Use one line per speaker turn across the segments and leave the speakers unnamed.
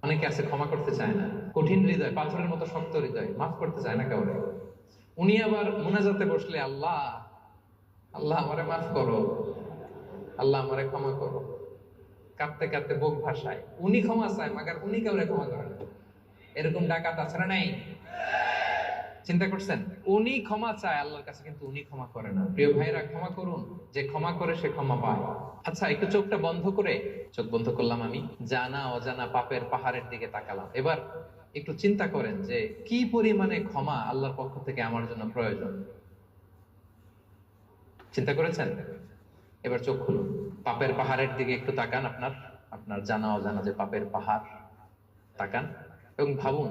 অনেকে আছে ক্ষমা করতে চায় না, কঠিন হৃদয়, পাথরের মতো শক্ত হৃদয়, মাফ করতে চায় না কাউরে। উনি আবার মুনাজাতে বসলে আল্লাহ আল্লাহ আমারে মাফ করো, আল্লাহ আমারে ক্ষমা করো, কাঁদতে কাঁদতে বুক ভাসায়, উনি ক্ষমা চায় মাগার উনি কাউরে ক্ষমা করে না। এরকম ডাকাত আছে না নাই? চিন্তা করছেন? উনি ক্ষমা চায় আল্লাহর কাছে, কিন্তু উনি ক্ষমা করে না। প্রিয় ভাইরা, ক্ষমা করুন। যে ক্ষমা করে সে ক্ষমা পায়। আচ্ছা, একটু চোখটা বন্ধ করে, চোখ বন্ধ করলাম আমি, জানা অজানা পাপের পাহাড়ের দিকে তাকালাম। এবার একটু চিন্তা করেন যে কি পরিমাণে ক্ষমা আল্লাহর পক্ষ থেকে আমার জন্য প্রয়োজন। চিন্তা করেছেন? এবার চোখ খুলুন, পাপের পাহাড়ের দিকে একটু তাকান। আপনার আপনার জানা অজানা যে পাপের পাহাড়, তাকান এবং ভাবুন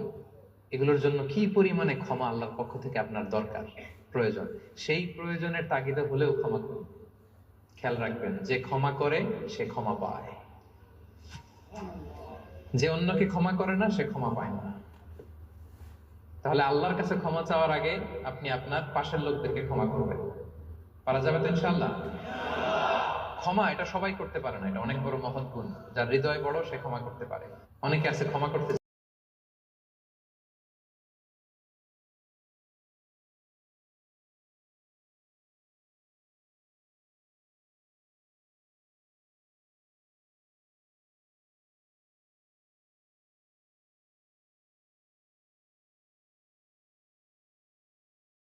এগুলোর জন্য কি পরিমাণে ক্ষমা আল্লাহর পক্ষ থেকে আপনার দরকার, প্রয়োজন। সেই প্রয়োজনের তাগিদে হলেও ক্ষমা করুন। খেয়াল রাখবেন, যে ক্ষমা করে সে ক্ষমা পায়, যে অন্যকে ক্ষমা করে না সে ক্ষমা পায় না। তাহলে আল্লাহর কাছে ক্ষমা চাওয়ার আগে আপনি আপনার পাশের লোকদেরকে ক্ষমা করবেন। পারা যাবে তো ইনশাআল্লাহ? ক্ষমা এটা সবাই করতে পারে না, এটা অনেক বড় মহৎ গুণ। যার হৃদয় বড় সে ক্ষমা করতে পারে। অনেকে আছে ক্ষমা করতে